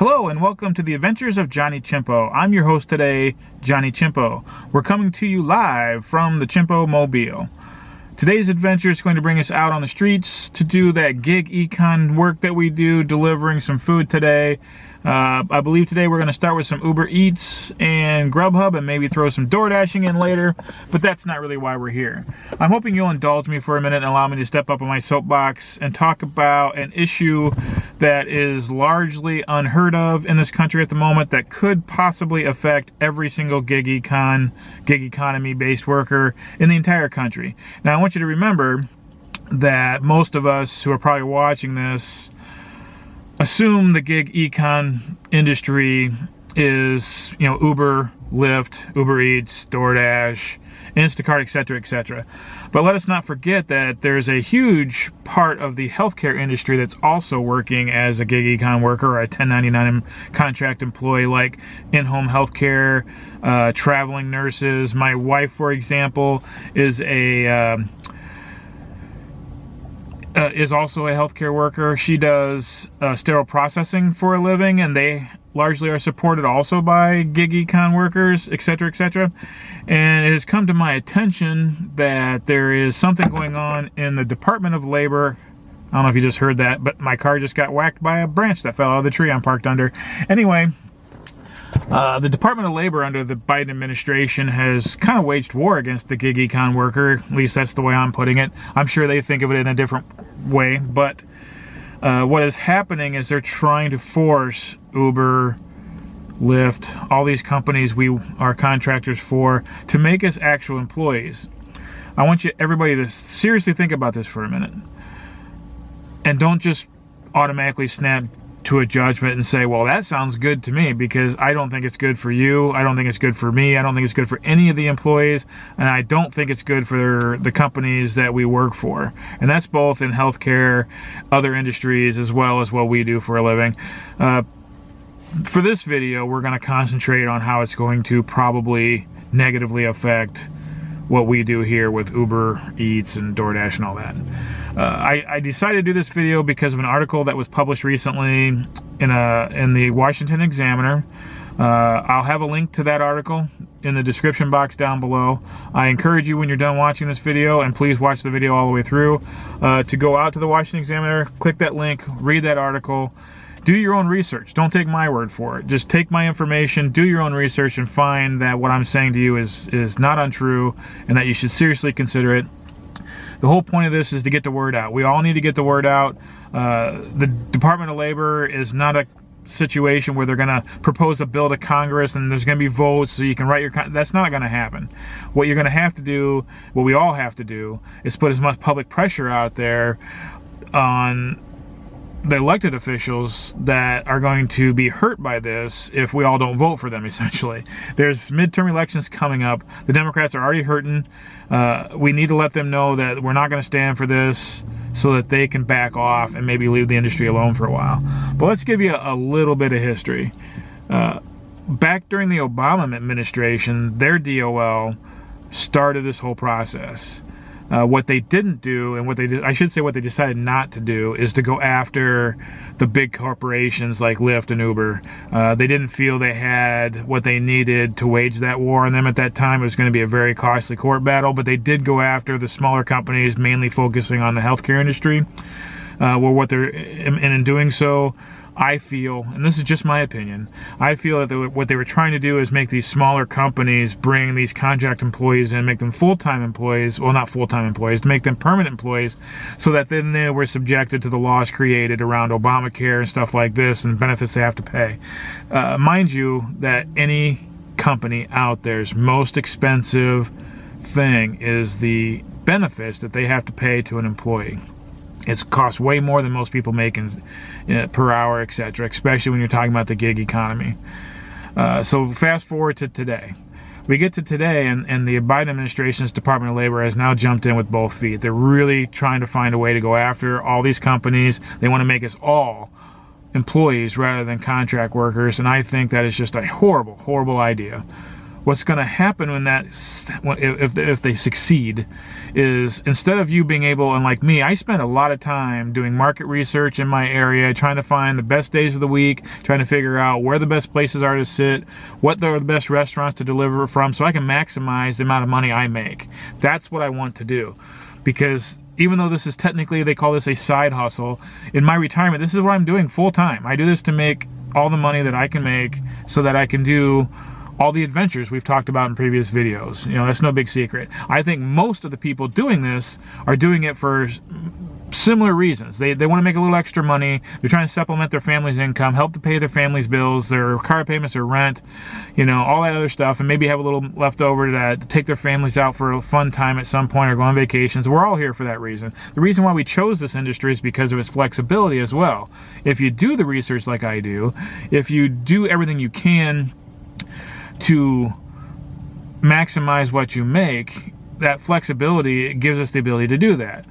Hello and welcome to the Adventures of Johnny Chimpo. I'm your host today, Johnny Chimpo. We're coming to you live from the Chimpo Mobile. Today's adventure is going to bring us out on the streets to do that gig econ work that we do, delivering some food today. I believe today we're going to start with some Uber Eats and GrubHub and maybe throw some DoorDashing in later, but that's not really why we're here. I'm hoping you'll indulge me for a minute and allow me to step up on my soapbox and talk about an issue that is largely unheard of in this country at the moment that could possibly affect every single gig economy based worker in the entire country. Now I want you to remember that most of us who are probably watching this assume the gig econ industry is, Uber, Lyft, Uber Eats, DoorDash, Instacart, etc., etc. But let us not forget that there's a huge part of the healthcare industry that's also working as a gig econ worker or a 1099 contract employee, like in-home healthcare, traveling nurses. My wife, for example, is also a healthcare worker. She does sterile processing for a living, and they largely are supported also by gig econ workers, etc., etc. And it has come to my attention that there is something going on in the Department of Labor. I don't know if you just heard that, but my car just got whacked by a branch that fell out of the tree I'm parked under. Anyway, the Department of Labor under the Biden administration has kind of waged war against the gig econ worker. At least that's the way I'm putting it. I'm sure they think of it in a different way, but what is happening is they're trying to force Uber, Lyft, all these companies we are contractors for, to make us actual employees. I want everybody to seriously think about this for a minute. And don't just automatically snap to a judgment and say, well, that sounds good to me, because I don't think it's good for you. I don't think it's good for me. I don't think it's good for any of the employees. And I don't think it's good for the companies that we work for. And that's both in healthcare, other industries, as well as what we do for a living. For this video, we're going to concentrate on how it's going to probably negatively affect what we do here with Uber Eats and DoorDash and all that. I decided to do this video because of an article that was published recently in the Washington Examiner. I'll have a link to that article in the description box down below. I encourage you, when you're done watching this video, and please watch the video all the way through, to go out to the Washington Examiner, click that link, read that article. Do your own research. Don't take my word for it. Just take my information, do your own research, and find that what I'm saying to you is not untrue, and that you should seriously consider it. The whole point of this is to get the word out. We all need to get the word out. The Department of Labor is not a situation where they're going to propose a bill to Congress and there's going to be votes so you can write your... That's not going to happen. What you're going to have to do, what we all have to do, is put as much public pressure out there on the elected officials that are going to be hurt by this if we all don't vote for them, essentially. There's midterm elections coming up. The Democrats are already hurting. We need to let them know that we're not going to stand for this, so that they can back off and maybe leave the industry alone for a while. But let's give you a little bit of history. Back during the Obama administration, their DOL started this whole process. What they didn't do, and what they decided not to do, is to go after the big corporations like Lyft and Uber. They didn't feel they had what they needed to wage that war on them at that time. It was going to be a very costly court battle, but they did go after the smaller companies, mainly focusing on the healthcare industry. And in doing so, I feel, and this is just my opinion, I feel that what they were trying to do is make these smaller companies bring these contract employees in, make them full-time employees, well, not full-time employees, to make them permanent employees, so that then they were subjected to the laws created around Obamacare and stuff like this and benefits they have to pay. Mind you, that any company out there's most expensive thing is the benefits that they have to pay to an employee. It costs way more than most people make per hour, etc., especially when you're talking about the gig economy. So fast forward to today. We get to today, and the Biden administration's Department of Labor has now jumped in with both feet. They're really trying to find a way to go after all these companies. They want to make us all employees rather than contract workers, and I think that is just a horrible, horrible idea. what's going to happen when if they succeed is, instead of you being able, and like me, I spend a lot of time doing market research in my area, trying to find the best days of the week, trying to figure out where the best places are to sit, what are the best restaurants to deliver from, so I can maximize the amount of money I make. That's what I want to do. Because even though this is technically, they call this a side hustle, in my retirement, this is what I'm doing full time. I do this to make all the money that I can make so that I can do all the adventures we've talked about in previous videos. You know, that's no big secret. I think most of the people doing this are doing it for similar reasons. They want to make a little extra money. They're trying to supplement their family's income, help to pay their family's bills, their car payments or rent, you know, all that other stuff, and maybe have a little left over to take their families out for a fun time at some point or go on vacations. We're all here for that reason. The reason why we chose this industry is because of its flexibility as well. If you do the research like I do, if you do everything you can to maximize what you make, that flexibility gives us the ability to do that.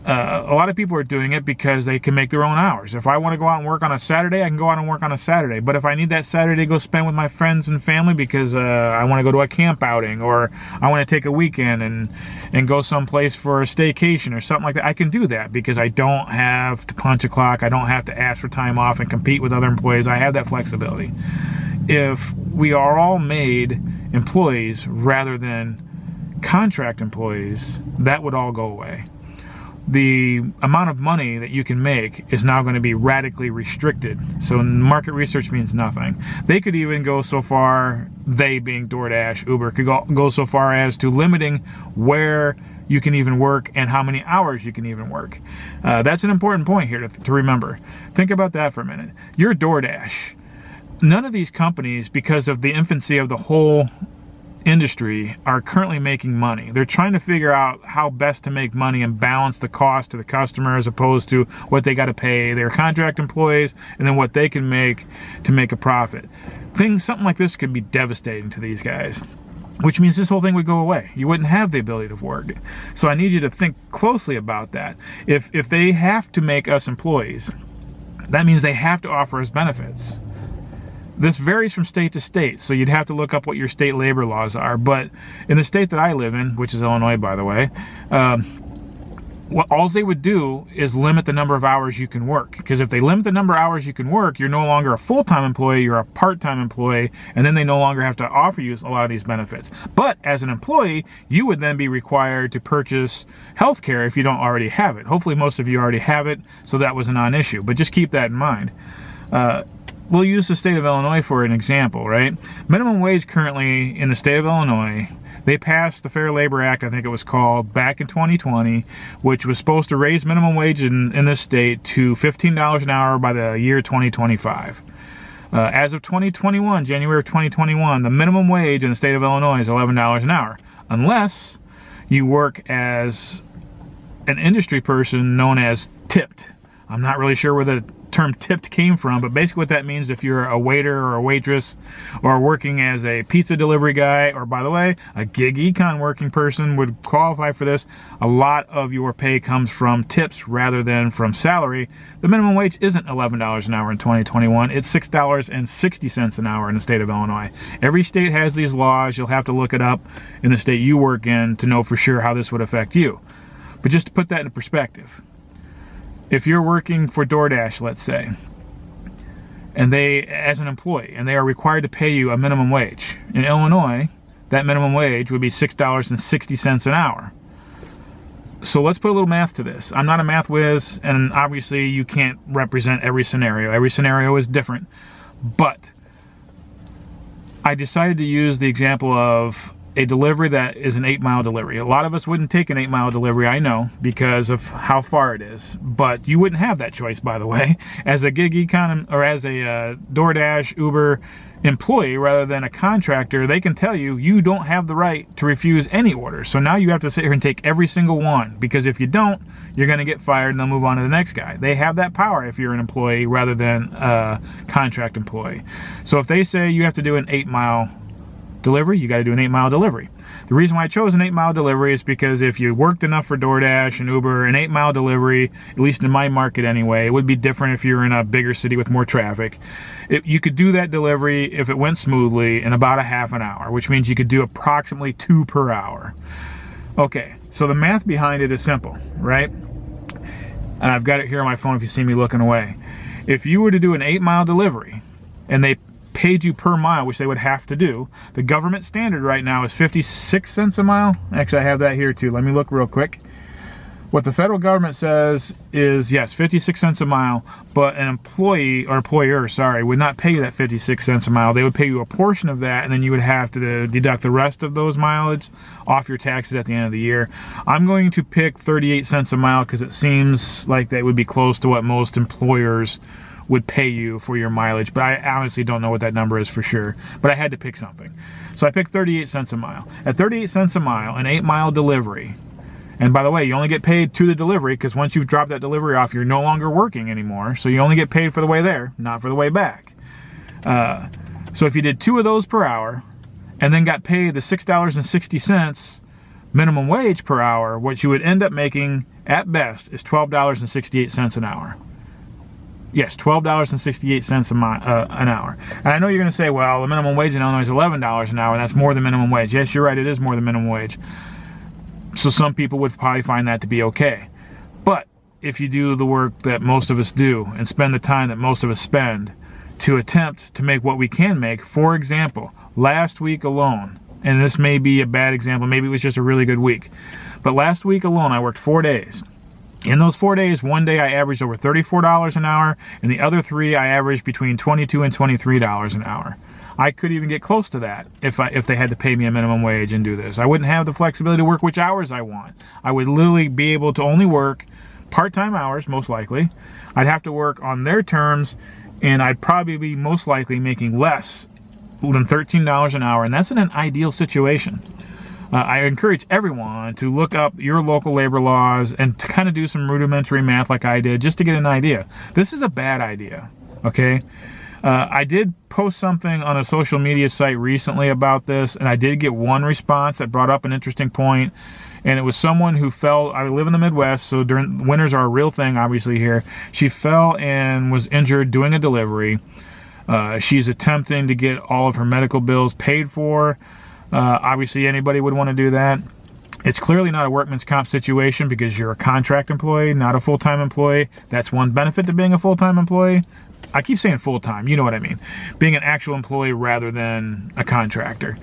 A lot of people are doing it because they can make their own hours. If I want to go out and work on a Saturday, I can go out and work on a Saturday. But if I need that Saturday to go spend with my friends and family because I want to go to a camp outing, or I want to take a weekend and go someplace for a staycation or something like that, I can do that because I don't have to punch a clock. I don't have to ask for time off and compete with other employees. I have that flexibility. If we are all made employees rather than contract employees, that would all go away. The amount of money that you can make is now going to be radically restricted. So market research means nothing. They could even go so far, they being DoorDash, Uber, could go so far as to limiting where you can even work and how many hours you can even work. That's an important point here to remember. Think about that for a minute. You're DoorDash. None of these companies, because of the infancy of the whole industry, are currently making money. They're trying to figure out how best to make money and balance the cost to the customer as opposed to what they got to pay their contract employees and then what they can make to make a profit. Something like this could be devastating to these guys, which means this whole thing would go away. You wouldn't have the ability to work. So I need you to think closely about that. If they have to make us employees, that means they have to offer us benefits. This varies from state to state, so you'd have to look up what your state labor laws are. But in the state that I live in, which is Illinois, by the way, all they would do is limit the number of hours you can work. Because if they limit the number of hours you can work, you're no longer a full-time employee, you're a part-time employee, and then they no longer have to offer you a lot of these benefits. But as an employee, you would then be required to purchase health care if you don't already have it. Hopefully most of you already have it, so that was a non-issue. But just keep that in mind. We'll use the state of Illinois for an example, right? Minimum wage currently in the state of Illinois, they passed the Fair Labor Act, I think it was called, back in 2020, which was supposed to raise minimum wage in this state to $15 an hour by the year 2025. As of 2021, January of 2021, the minimum wage in the state of Illinois is $11 an hour, unless you work as an industry person known as tipped. I'm not really sure where the term tipped came from, but basically what that means, if you're a waiter or a waitress or working as a pizza delivery guy, or by the way, a gig econ working person would qualify for this, a lot of your pay comes from tips rather than from salary. The minimum wage isn't $11 an hour in 2021, it's $6.60 an hour in the state of Illinois. Every state has these laws. You'll have to look it up in the state you work in to know for sure how this would affect you. But just to put that in perspective, if you're working for DoorDash, let's say, and as an employee, and they are required to pay you a minimum wage, in Illinois, that minimum wage would be $6.60 an hour. So let's put a little math to this. I'm not a math whiz, and obviously you can't represent every scenario. Every scenario is different. But I decided to use the example of a delivery that is an 8-mile delivery. A lot of us wouldn't take an 8-mile delivery, I know, because of how far it is. But you wouldn't have that choice, by the way. As a gig econ or as a DoorDash, Uber employee rather than a contractor, they can tell you you don't have the right to refuse any order. So now you have to sit here and take every single one, because if you don't, you're going to get fired and they'll move on to the next guy. They have that power if you're an employee rather than a contract employee. So if they say you have to do an 8-mile delivery, you got to do an 8-mile delivery. The reason why I chose an 8-mile delivery is because if you worked enough for DoorDash and Uber, an 8-mile delivery, at least in my market anyway, it would be different if you're in a bigger city with more traffic. You could do that delivery, if it went smoothly, in about a half an hour, which means you could do approximately 2 per hour. Okay, so the math behind it is simple, right? And I've got it here on my phone if you see me looking away. If you were to do an 8-mile delivery and they paid you per mile, which they would have to do, the government standard right now is 56 cents a mile. Actually, I have that here too. Let me look real quick. What the federal government says is, yes, 56 cents a mile, but an employee or employer, sorry, would not pay you that 56 cents a mile. They would pay you a portion of that, and then you would have to deduct the rest of those mileage off your taxes at the end of the year. I'm going to pick 38 cents a mile because it seems like that would be close to what most employers would pay you for your mileage, but I honestly don't know what that number is for sure, but I had to pick something. So I picked 38 cents a mile. At 38 cents a mile, an 8-mile delivery, and by the way, you only get paid to the delivery because once you've dropped that delivery off, you're no longer working anymore. So you only get paid for the way there, not for the way back. So if you did 2 of those per hour and then got paid the $6.60 minimum wage per hour, what you would end up making at best is $12.68 an hour. Yes, $12.68 an hour. And I know you're going to say, well, the minimum wage in Illinois is $11 an hour, and that's more than minimum wage. Yes, you're right, it is more than minimum wage. So some people would probably find that to be okay. But if you do the work that most of us do and spend the time that most of us spend to attempt to make what we can make, for example, last week alone, and this may be a bad example, maybe it was just a really good week, but last week alone I worked 4 days. In those 4 days, one day I averaged over $34 an hour, and the other 3 I averaged between $22 and $23 an hour. I could even get close to that if they had to pay me a minimum wage and do this. I wouldn't have the flexibility to work which hours I want. I would literally be able to only work part-time hours, most likely. I'd have to work on their terms, and I'd probably be most likely making less than $13 an hour, and that's in an ideal situation. I encourage everyone to look up your local labor laws and to kind of do some rudimentary math like I did just to get an idea. This is a bad idea, okay? I did post something on a social media site recently about this, and I did get one response that brought up an interesting point, and it was someone who fell. I live in the Midwest, so winters are a real thing obviously here. She fell and was injured doing a delivery. She's attempting to get all of her medical bills paid for. Obviously anybody would want to do that. It's clearly not a workman's comp situation because you're a contract employee, not a full-time employee. That's one benefit to being a full-time employee. I keep saying full-time, you know what I mean. Being an actual employee rather than a contractor.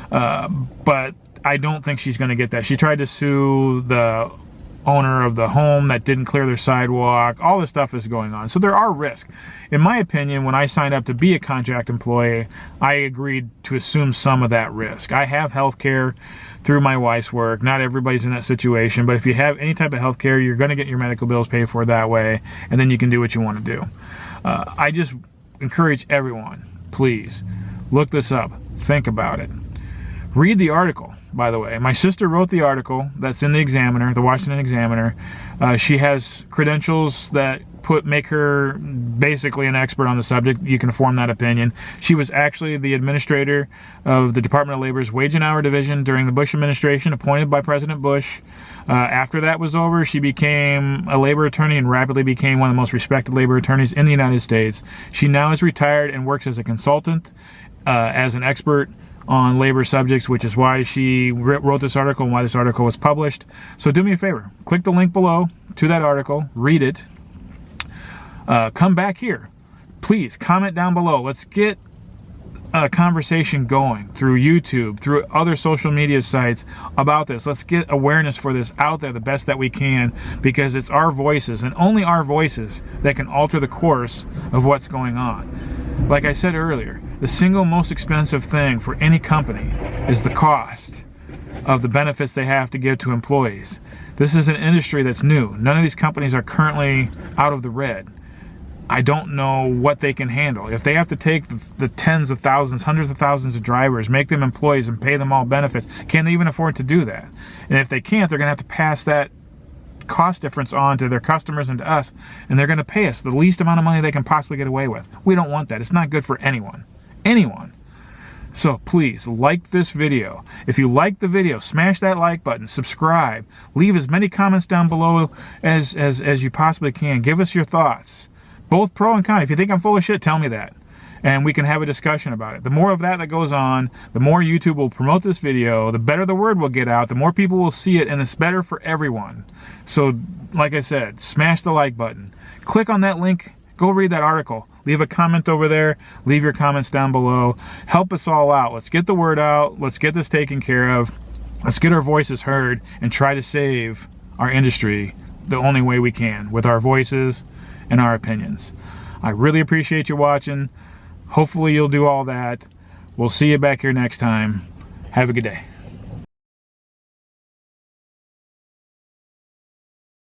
But I don't think she's going to get that. She tried to sue the owner of the home that didn't clear their sidewalk. All this stuff is going on. So there are risks. In my opinion, when I signed up to be a contract employee, I agreed to assume some of that risk. I have health care through my wife's work. Not everybody's in that situation, but if you have any type of health care, you're going to get your medical bills paid for that way, and then you can do what you want to do. I just encourage everyone, please, look this up. Think about it. Read the article, by the way. My sister wrote the article that's in the Examiner, the Washington Examiner. She has credentials that make her basically an expert on the subject. You can form that opinion. She was actually the administrator of the Department of Labor's Wage and Hour Division during the Bush administration, appointed by President Bush. After that was over, she became a labor attorney and rapidly became one of the most respected labor attorneys in the United States. She now is retired and works as a consultant, as an expert on labor subjects, which is why she wrote this article and why this article was published. So do me a favor, click the link below to that article, read it, come back here. Please comment down below. Let's get a conversation going through YouTube, through other social media sites about this. Let's get awareness for this out there the best that we can, because it's our voices and only our voices that can alter the course of what's going on. Like I said earlier, the single most expensive thing for any company is the cost of the benefits they have to give to employees. This is an industry that's new. None of these companies are currently out of the red. I don't know what they can handle. If they have to take the tens of thousands, hundreds of thousands of drivers, make them employees and pay them all benefits, can they even afford to do that? And if they can't, they're going to have to pass that cost difference on to their customers and to us, and they're going to pay us the least amount of money they can possibly get away with. We don't want that. It's not good for anyone. Anyone. So please like this video. If you like the video, smash that like button, subscribe, leave as many comments down below as you possibly can. Give us your thoughts, both pro and con. If you think I'm full of shit, tell me that, and we can have a discussion about it. The more of that goes on, the more YouTube will promote this video, the better the word will get out, the more people will see it, and it's better for everyone. So like I said, smash the like button. Click on that link, go read that article. Leave a comment over there, leave your comments down below. Help us all out. Let's get the word out, let's get this taken care of, let's get our voices heard, and try to save our industry the only way we can, with our voices and our opinions. I really appreciate you watching. Hopefully you'll do all that. We'll see you back here next time. Have a good day.